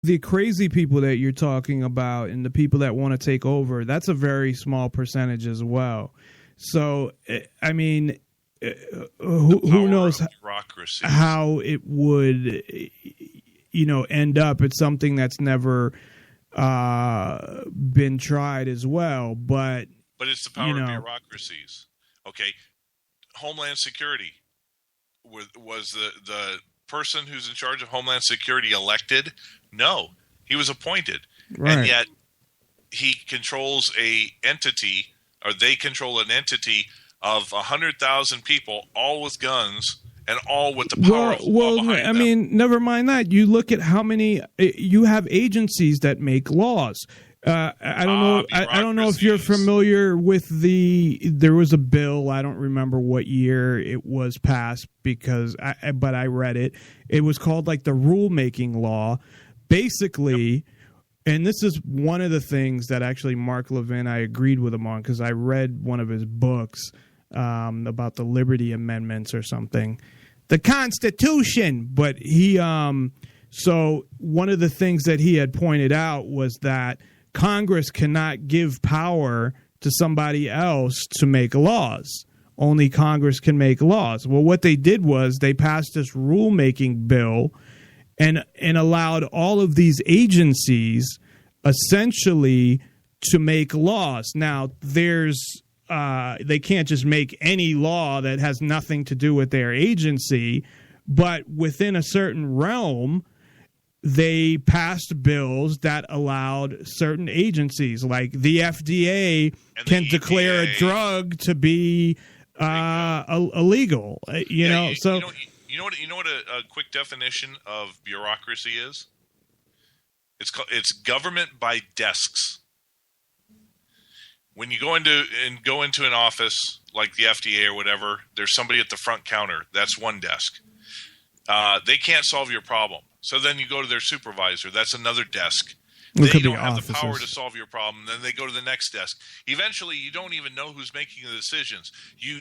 the crazy people that you're talking about and the people that want to take over, that's a very small percentage as well. So, I mean, who knows how it would, end up. It's something that's never been tried as well. But it's the power of bureaucracies. Okay. Homeland Security was the person who's in charge of Homeland Security elected? No, he was appointed. Right. And yet he controls they control an entity of 100,000 people, all with guns and all with the power of law behind them. I mean, never mind that. You look at how many you have agencies that make laws. I don't know. I don't know if you're familiar with there was a bill. I don't remember what year it was passed but I read it. It was called like the rulemaking law, basically. Yep. And this is one of the things that actually Mark Levin, I agreed with him on because I read one of his books about the Liberty Amendments or something, the Constitution. But so one of the things that he had pointed out was that Congress cannot give power to somebody else to make laws. Only Congress can make laws. Well, what they did was they passed this rulemaking bill and allowed all of these agencies essentially to make laws. Now, they can't just make any law that has nothing to do with their agency, but within a certain realm, they passed bills that allowed certain agencies, like the FDA, can declare a drug to be illegal. You know what a quick definition of bureaucracy is? It's government by desks. When you go into an office like the FDA or whatever, there's somebody at the front counter. That's one desk. They can't solve your problem. So then you go to their supervisor. That's another desk. They don't have the power to solve your problem. Then they go to the next desk. Eventually, you don't even know who's making the decisions.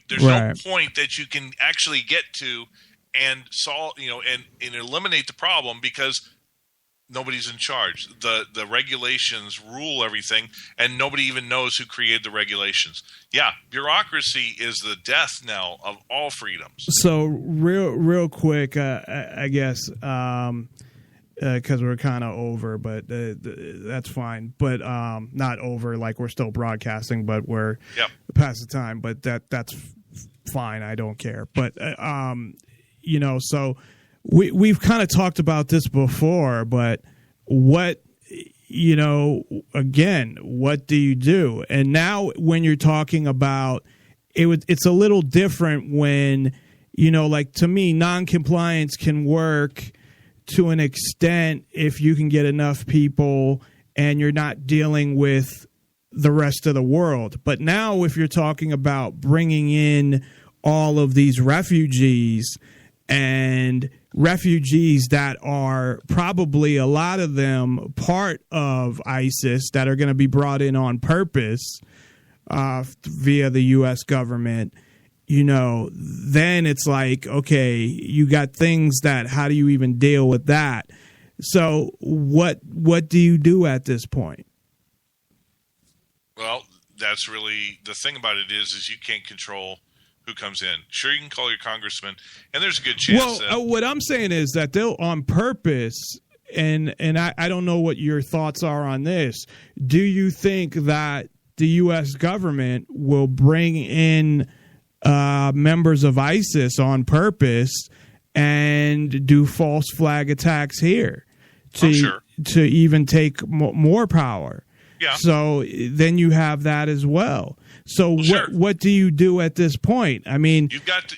There's no point that you can actually get to and solve, and eliminate the problem because nobody's in charge. The regulations rule everything, and nobody even knows who created the regulations. Yeah, bureaucracy is the death knell of all freedoms. So real quick, I guess, because we're kind of over, but that's fine. But not over, like we're still broadcasting, but we're past the time. But that's fine. I don't care. But so we've kind of talked about this before. But what again, what do you do? And now when you're talking about it's a little different when like to me, non-compliance can work to an extent if you can get enough people and you're not dealing with the rest of the world. But now if you're talking about bringing in all of these refugees that are probably a lot of them part of ISIS that are going to be brought in on purpose via the U.S. government, then it's like, okay, you got things that, how do you even deal with that? So what do you do at this point? Well, that's really the thing about it is you can't control who comes in. Sure, you can call your congressman, and there's a good chance. Well, what I'm saying is that they'll on purpose, and I don't know what your thoughts are on this. Do you think that the U.S. government will bring in members of ISIS on purpose and do false flag attacks here to even take more power? Yeah. So then you have that as well. So what do you do at this point? I mean, you've got to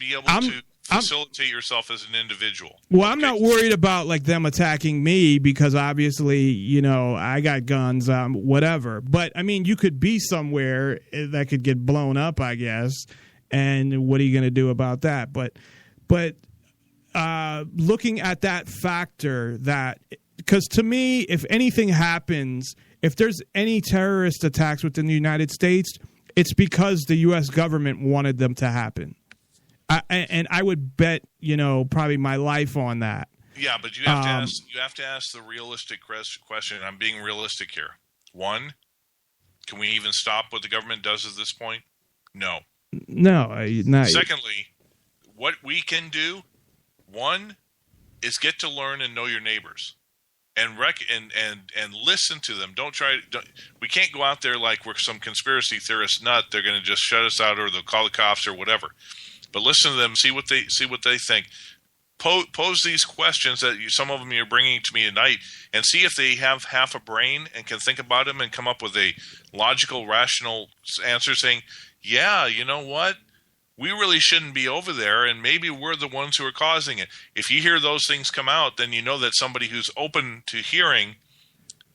be able to facilitate yourself as an individual. Well, I'm not worried about like them attacking me because obviously, I got guns, whatever. But I mean, you could be somewhere that could get blown up, I guess. And what are you going to do about that? But looking at that factor, because to me, if anything happens, if there's any terrorist attacks within the United States, it's because the U.S. government wanted them to happen. And I would bet, probably my life on that. Yeah, but you have to ask the realistic question. I'm being realistic here. One, can we even stop what the government does at this point? No. No, not. Secondly, what we can do, one, is get to learn and know your neighbors, and listen to them. We can't go out there like we're some conspiracy theorist nut. They're going to just shut us out, or they'll call the cops or whatever. But listen to them, see what they think. Pose these questions that some of them you're bringing to me tonight, and see if they have half a brain and can think about them and come up with a logical, rational answer saying, yeah, you know what? We really shouldn't be over there, and maybe we're the ones who are causing it. If you hear those things come out, then you know that somebody who's open to hearing,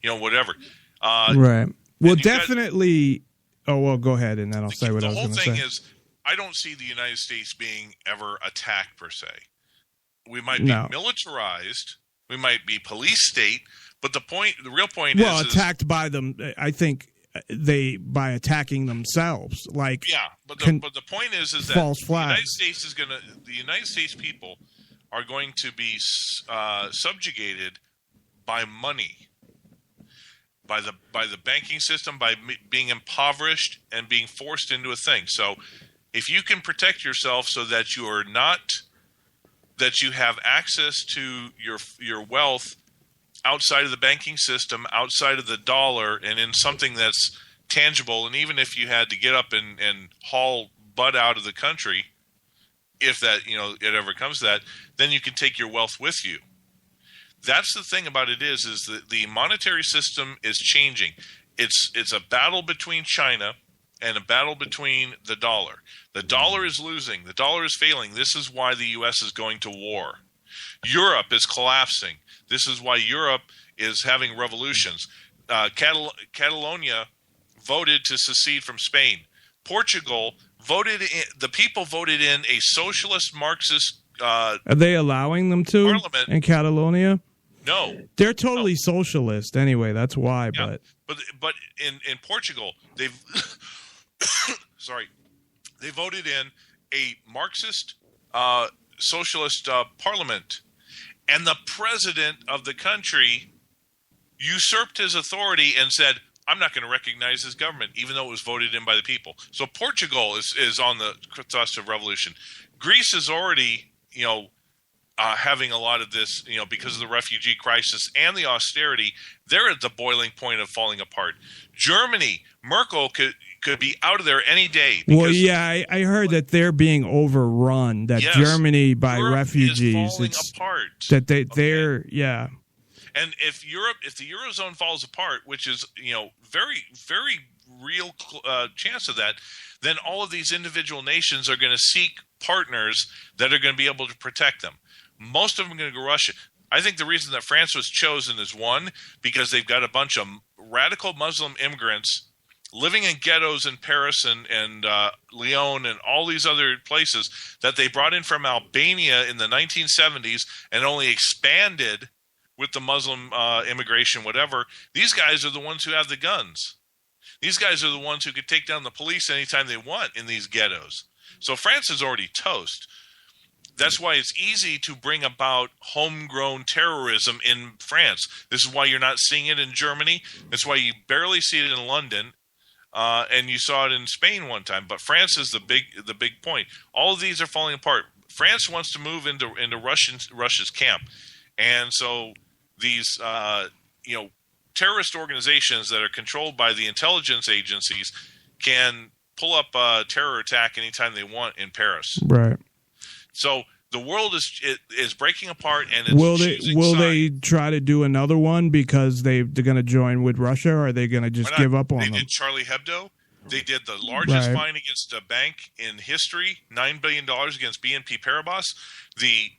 whatever. Right. Well, definitely. Go ahead, and then I'll say what I was going to say. The whole thing is, I don't see the United States being ever attacked per se. We might be militarized. We might be police state. But the real point is... Well, attacked by them, I think by attacking themselves. Like, yeah, but the point is that the United States people are going to be subjugated by money, by the banking system, by being impoverished and being forced into a thing. So if you can protect yourself so that you are not... that you have access to your wealth outside of the banking system, outside of the dollar, and in something that's tangible. And even if you had to get up and haul butt out of the country, if that it ever comes to that, then you can take your wealth with you. That's the thing about it is that the monetary system is changing. It's a battle between China and a battle between the dollar. The dollar is losing. The dollar is failing. This is why the U.S. is going to war. Europe is collapsing. This is why Europe is having revolutions. Catalonia voted to secede from Spain. Portugal the people voted in a socialist Marxist Are they allowing them to parliament in Catalonia? No. They're totally socialist anyway. That's why. Yeah. But in Portugal, they've they voted in a Marxist socialist parliament, and the president of the country usurped his authority and said, I'm not going to recognize this government, even though it was voted in by the people. So Portugal is on the thrust of revolution. Greece is already, having a lot of this, because of the refugee crisis and the austerity. They're at the boiling point of falling apart. Germany, Merkel could be out of there any day. Well, yeah, I heard that they're being overrun. That Germany by Europe refugees, is falling apart. That they're yeah. And if the Eurozone falls apart, which is very very real chance of that, then all of these individual nations are going to seek partners that are going to be able to protect them. Most of them are going to go Russia. I think the reason that France was chosen is one, because they've got a bunch of radical Muslim immigrants living in ghettos in Paris and Lyon and all these other places that they brought in from Albania in the 1970s and only expanded with the Muslim immigration, whatever. These guys are the ones who have the guns. These guys are the ones who could take down the police anytime they want in these ghettos. So France is already toast. That's why it's easy to bring about homegrown terrorism in France. This is why you're not seeing it in Germany. That's why you barely see it in London, and you saw it in Spain one time. But France is the big point. All of these are falling apart. France wants to move into Russia's camp, and so these terrorist organizations that are controlled by the intelligence agencies can pull up a terror attack anytime they want in Paris. Right. So the world is breaking apart, and it's will they try to do another one because they're going to join with Russia, or are they going to just give up on them? They did Charlie Hebdo. They did the largest fine against a bank in history, $9 billion against BNP Paribas. The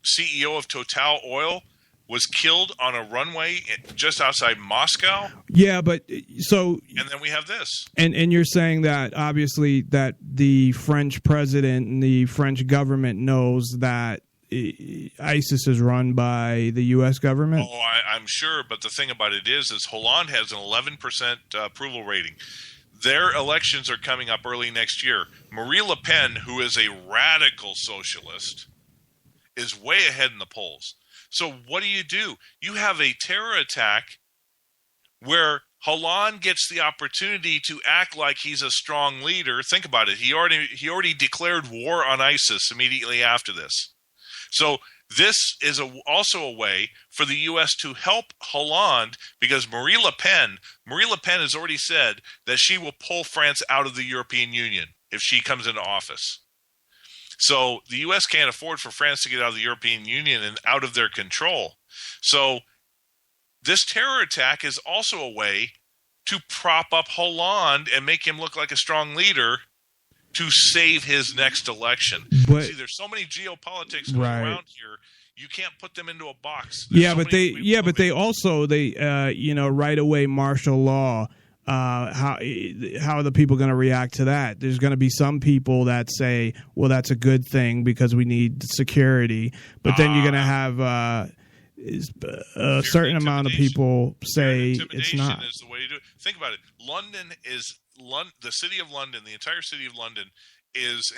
CEO of Total Oil was killed on a runway just outside Moscow. Yeah, but so... And then we have this. And you're saying that, obviously, that the French president and the French government knows that ISIS is run by the U.S. government? Oh, I'm sure, but the thing about it is Hollande has an 11% approval rating. Their elections are coming up early next year. Marine Le Pen, who is a radical socialist, is way ahead in the polls. So what do? You have a terror attack where Hollande gets the opportunity to act like he's a strong leader. Think about it. He already declared war on ISIS immediately after this. So this is also a way for the U.S. to help Hollande, because Marie Le Pen has already said that she will pull France out of the European Union if she comes into office. So the U.S. can't afford for France to get out of the European Union and out of their control. So this terror attack is also a way to prop up Hollande and make him look like a strong leader to save his next election. But, see, there's so many geopolitics going around here. You can't put them into a box. But they also right away martial law. How are the people going to react to that? There's going to be some people that say, well, that's a good thing because we need security. But then you're going to have a certain amount of people say it's not. Is the way to do it. Think about it. The city of London, the entire city of London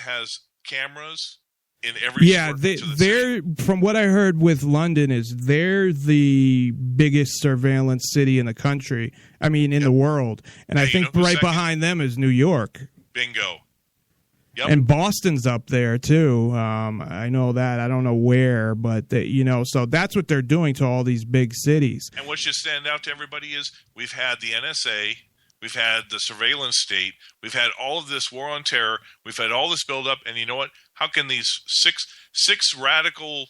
has cameras in every they're from what I heard with London is they're the biggest surveillance city in the country. I mean, in the world. And I think right behind them is New York. Bingo. Yep. And Boston's up there too. I know that. I don't know where, but so that's what they're doing to all these big cities. And what should stand out to everybody is we've had the NSA, we've had the surveillance state, we've had all of this war on terror, we've had all this buildup, and you know what? How can these six radical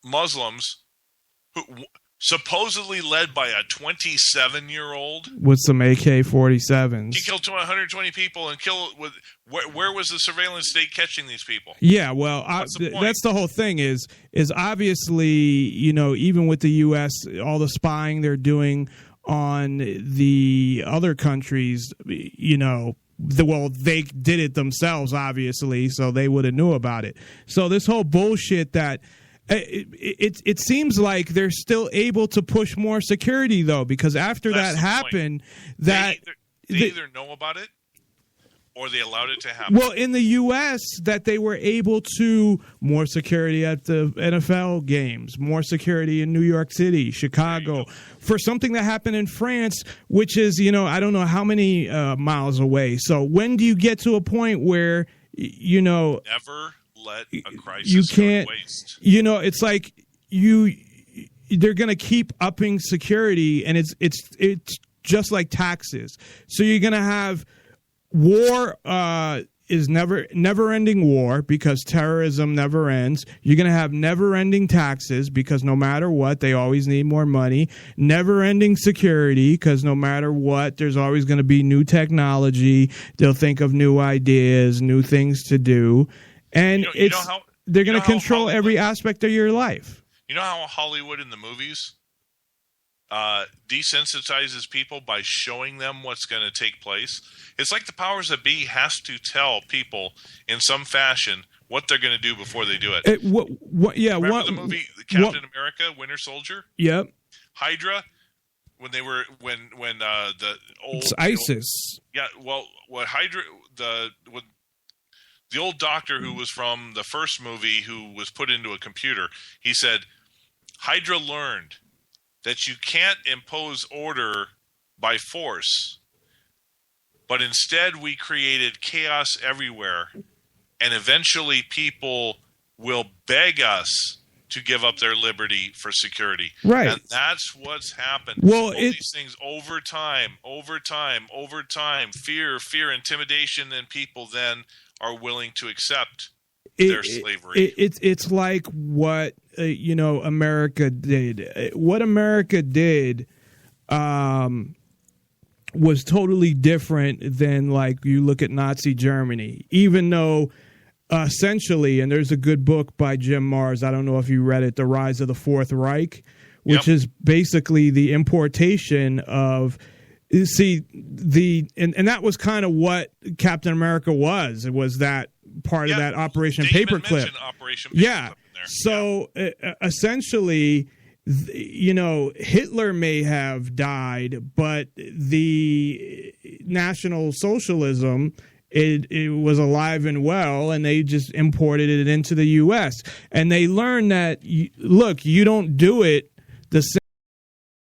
Muslims, who supposedly led by a 27-year-old with some AK-47s, he killed 120 people and where was the surveillance state catching these people? Yeah, well, that's the whole thing. Is obviously even with the U.S. all the spying they're doing on the other countries, they did it themselves, obviously, so they would have knew about it. So this whole bullshit that it seems like they're still able to push more security, though, because after that happened, they either know about it or they allowed it to happen. Well, in the U.S., that they were able to more security at the NFL games, more security in New York City, Chicago, for something that happened in France, which is, I don't know how many miles away. So when do you get to a point where, never let a crisis you can't, go to waste. It's like they're going to keep upping security, and it's just like taxes. So you're going to have war is never-ending war because terrorism never ends. You're going to have never-ending taxes because no matter what, they always need more money. Never-ending security because no matter what, there's always going to be new technology. They'll think of new ideas, new things to do. And they're going to control every aspect of your life. You know how Hollywood in the movies desensitizes people by showing them what's going to take place? It's like the powers that be has to tell people in some fashion what they're going to do before they do it. Remember the movie Captain America, Winter Soldier? Yep. Hydra, when the old... It's ISIS. Hydra... The old doctor who was from the first movie who was put into a computer, he said, Hydra learned that you can't impose order by force, but instead we created chaos everywhere, and eventually people will beg us to give up their liberty for security. Right. And that's what's happened. Well, these things over time, fear, intimidation, and people then are willing to accept their slavery. It's like what America did. What America did was totally different than like you look at Nazi Germany. Even though essentially, and there's a good book by Jim Marrs, I don't know if you read it, The Rise of the Fourth Reich, which is basically the importation of. See, and that was kind of what Captain America was. It was that part of that Operation Paperclip. So essentially, Hitler may have died, but the National Socialism it was alive and well, and they just imported it into the U.S. And they learned that, look, you don't do it the same